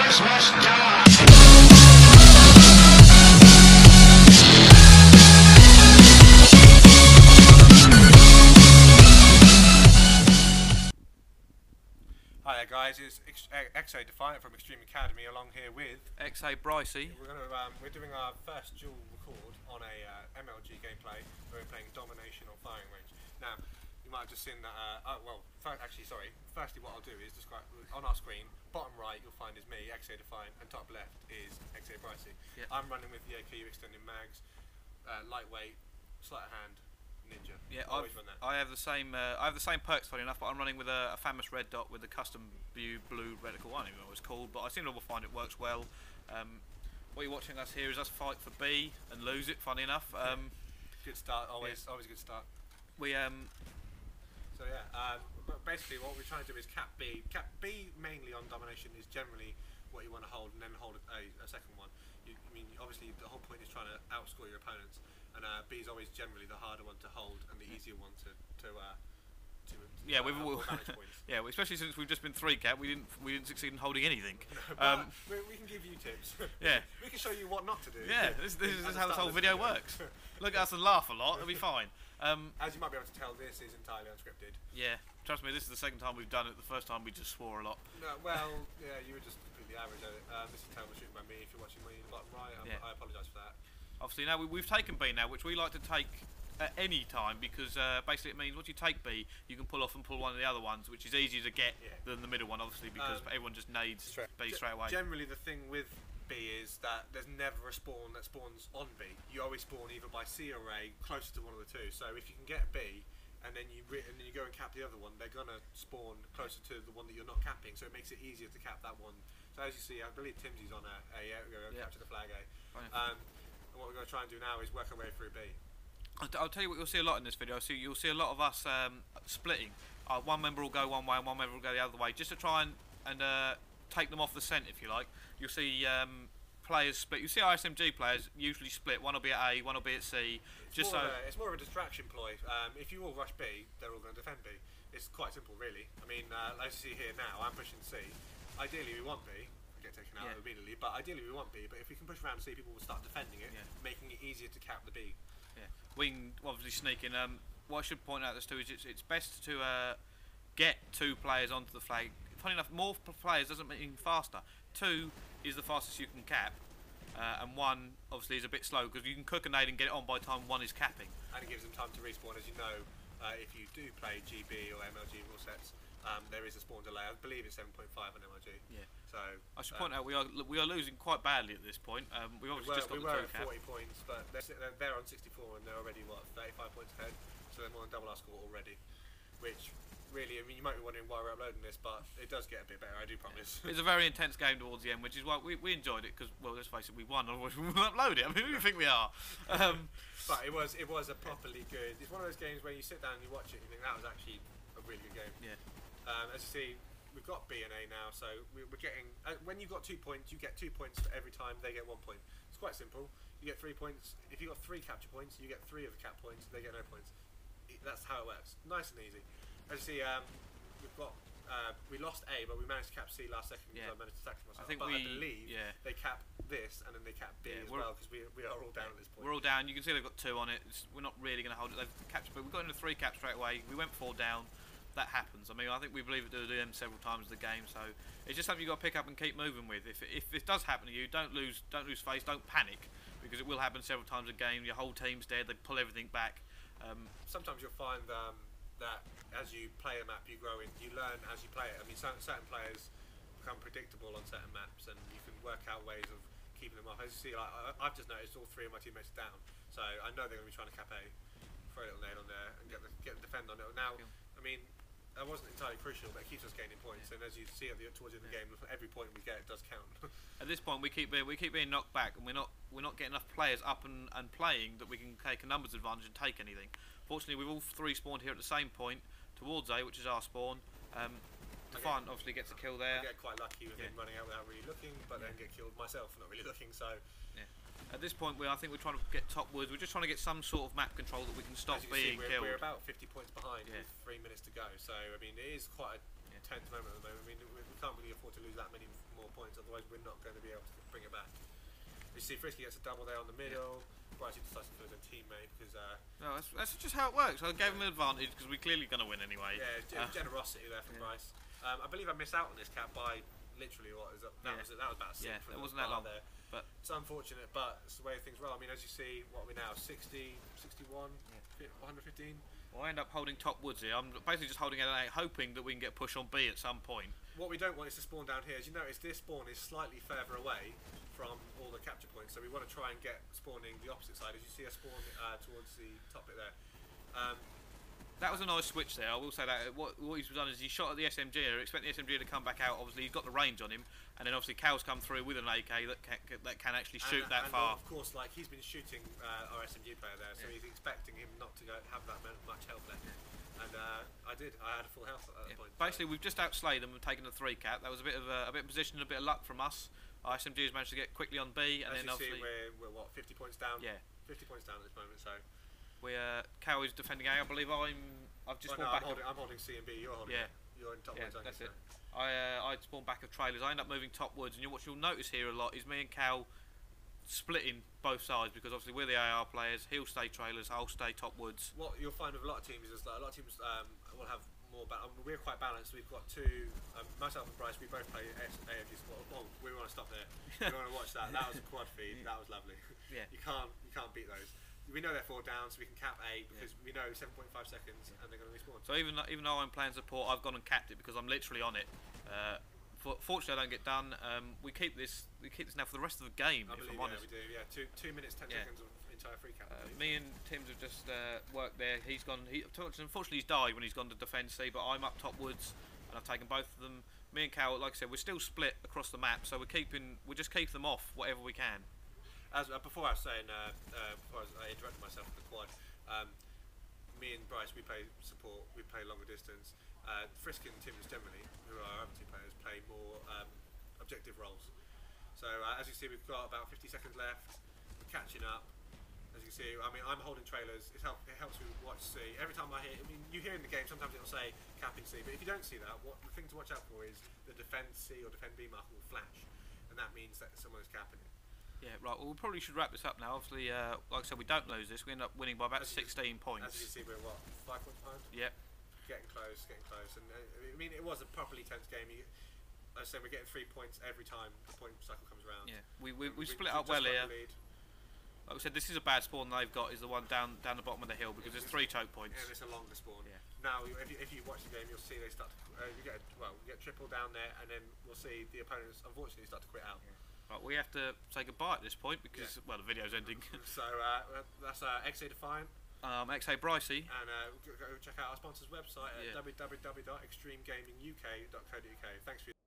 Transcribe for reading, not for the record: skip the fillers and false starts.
Smash die! Hi there guys, it's Xa Defiant from Extreme Academy along here with Xa Bricey. We're doing our first dual record on a MLG gameplay where we're playing Domination on Firing Range. Now, you might have just seen that, firstly what I'll do is describe, on our screen, bottom right you'll find is me, Xa Defiant, and top left is Xa Bricey. Yep. I'm running with the AKU extended mags, lightweight, sleight of hand, ninja. Yeah, I have the same perks, funny enough, but I'm running with a famous red dot with the custom view blue reticle. I don't even know what it's called, but I seem to find it works well. What you're watching us here is us fight for B and lose it. Funny enough. Good start. Always a good start. So yeah. But basically, what we're trying to do is cap B. Cap B mainly on domination is generally what you want to hold, and then hold a second one. Obviously, the whole point is trying to outscore your opponents. And B is always generally the harder one to hold and the easier one to yeah, manage points. Yeah, especially since we've just been 3-cap, we didn't succeed in holding anything. No, we can give you tips. Yeah, we can show you what not to do. Yeah, this is how this whole video works. Look at us and laugh a lot, it'll be fine. As you might be able to tell, this is entirely unscripted. Yeah, trust me, this is the second time we've done it. The first time we just swore a lot. No, well, yeah, you were just completely average at it. This is terrible shooting by me. If you're watching me bottom right, I apologise for that. Obviously now we've taken B now, which we like to take at any time because basically it means once you take B, you can pull off and pull one of the other ones, which is easier to get than the middle one, obviously, because everyone just nades B straight away. Generally, the thing with B is that there's never a spawn that spawns on B. You always spawn either by C or A, closer to one of the two. So if you can get B, and then you go and cap the other one, they're gonna spawn closer to the one that you're not capping. So it makes it easier to cap that one. So as you see, I believe Timsy's on A. Capture the flag A. What we're going to try and do now is work our way through B. I'll tell you what you'll see a lot in this video. You'll see a lot of us splitting. One member will go one way and one member will go the other way, just to try and take them off the scent, if you like. You'll see players split. You see ISMG players usually split. One will be at A, one will be at C. It's more of a distraction ploy. If you all rush B, they're all going to defend B. It's quite simple, really. I mean, as you see here now, I'm pushing C. Ideally, we want B. Get taken out immediately, but ideally we want B. But if we can push around C, people will start defending it, making it easier to cap the B. Yeah, we can obviously sneak in. What I should point out this too is it's best to get 2 players onto the flag. Funny enough, more players doesn't mean faster. 2 is the fastest you can cap, and 1 obviously is a bit slow because you can cook a nade and get it on by the time 1 is capping. And it gives them time to respawn, as you know. If you do play GB or MLG rule sets, there is a spawn delay. I believe it's 7.5 on MLG. Yeah. So I should point out we are losing quite badly at this point. We obviously just got the 2 cap. 40 points, but they're on 64 and they're already 35 points ahead. So they're more than double our score already. Which really, I mean, you might be wondering why we're uploading this, but it does get a bit better. I do promise. It's a very intense game towards the end, which is why we enjoyed it because, well, let's face it, we won. Otherwise we wouldn't upload it. I mean, who do you think we are? But it was a properly good. It's one of those games where you sit down and you watch it and you think that was actually a really good game. Yeah. As you see, we've got B and A now, so we're getting. When you've got 2 points, you get 2 points for every time they get 1 point. It's quite simple. You get 3 points. If you've got 3 capture points, you get 3 of the cap points. They get no points. That's how it works. Nice and easy. As you see, we've got. We lost A, but we managed to cap C last second because I managed to sacrifice myself. I believe they cap this and then they cap B as well because we are all down at this point. We're all down. You can see they've got 2 on it. We're not really going to hold it. They've captured, but we got into 3 caps straight away. We went 4 down. That happens. I mean, I think we believe it to them several times in the game. So it's just something you got to pick up and keep moving with. If it does happen to you, don't lose face. Don't panic because it will happen several times a game. Your whole team's dead. They pull everything back. Sometimes you'll find that as you play a map, you grow in. You learn as you play it. I mean, certain players become predictable on certain maps, and you can work out ways of keeping them off. As you see, like, I've just noticed all 3 of my teammates are down, so I know they're going to be trying to cap A, throw a little nade on there, and get the defend on it. Now, I mean, that wasn't entirely crucial, but it keeps us gaining points. And as you see towards the end of the game, every point we get does count. At this point, we keep being knocked back, and we're not getting enough players up and playing that we can take a numbers advantage and take anything. Fortunately, we've all 3 spawned here at the same point towards A, which is our spawn. Defiant obviously gets a kill there. I get quite lucky with him running out without really looking, but then get killed myself not really looking. So. Yeah. At this point, I think we're trying to get top woods. We're just trying to get some sort of map control that we can stop being killed. We're about 50 points behind with 3 minutes to go. So I mean, it is quite a tense moment at the moment. I mean, we can't really afford to lose that many more points, otherwise we're not going to be able to bring it back. You see Frisky gets a double there on the middle. Bryce decides to kill his own teammate because... no, that's just how it works. I gave him an advantage because we're clearly going to win anyway. Yeah, generosity there from Bryce. I believe I missed out on this cap by literally that was about a six. Yeah, it wasn't that long. There. But it's unfortunate, but it's the way things roll. I mean, as you see, what are we now? 60, 61, 115? Well, I end up holding top woods here. I'm basically just holding it out, hoping that we can get push on B at some point. What we don't want is to spawn down here. As you notice, this spawn is slightly further away from all the capture points, so we want to try and get spawning the opposite side. As you see us spawn towards the top bit there. That was a nice switch there, I will say that. What he's done is he shot at the SMG, expect the SMG to come back out. Obviously he's got the range on him, and then obviously Cal's come through with an AK that can actually shoot that far. Of course, like, he's been shooting our SMG player there, so he's expecting him not to have that much health left. And I had a full health at that point. Basically, we've just outslayed them and taken a 3 cap. That was a bit of position and a bit of luck from us. Our SMG has managed to get quickly on B, and as then obviously we're what, 50 points down? Yeah, 50 points down at this moment. So Cal is defending A. I believe I've just spawned back. I'm holding C and B. You're holding. You're in top woods. That's it. I spawned back of trailers. I end up moving top woods, and what you'll notice here a lot is me and Cal splitting both sides, because obviously we're the AR players. He'll stay trailers. I'll stay top woods. What you'll find with a lot of teams is that a lot of teams will have more. We're quite balanced. We've got two. Myself and Bryce. We both play AFG Sport. Oh, we want to stop there. We want to watch that. That was a quad feed. That was lovely. Yeah. You can't beat those. We know they're 4 down, so we can cap 8 because we know 7.5 seconds and they're going to respawn. So even though I'm playing support, I've gone and capped it because I'm literally on it. Fortunately, I don't get done. We keep this now for the rest of the game. If I'm honest, we do. Yeah, 2 minutes 10 seconds of entire free cap. Me and Tim's have just worked there. He's gone. Unfortunately, he's died when he's gone to defend C. But I'm up top woods, and I've taken both of them. Me and Cal, like I said, we're still split across the map, so we just keep them off whatever we can. Before I was saying, before I interrupted myself with the quad, me and Bryce, we play support, we play longer distance. Frisk and Timmins generally, who are our other 2 players, play more objective roles. So as you see, we've got about 50 seconds left. We're catching up. As you can see, I mean, I'm holding trailers. It helps me watch C. Every time you hear in the game, sometimes it'll say capping C, but if you don't see that, the thing to watch out for is the defend C or defend B marker will flash, and that means that someone is capping it. Yeah, right. Well, we probably should wrap this up now. Obviously, like I said, we don't lose this. We end up winning by about 16 points. As you can see, we're what, 5 points behind? Yep. Getting close. And I mean, it was a properly tense game. As I said, we're getting 3 points every time the point cycle comes around. Yeah, we split up well here. Like I said, this is a bad spawn they've got, is the one down the bottom of the hill, because there's 3 choke points. And it's a longer spawn. Yeah. Now, if you watch the game, you'll see they start to, we get triple down there, and then we'll see the opponents, unfortunately, start to quit out. Yeah. Right, we have to say goodbye at this point because, well, the video's ending. So that's Xa Defiant. Xa Brycey. And go check out our sponsor's website at www.extremegaminguk.co.uk. Thanks for your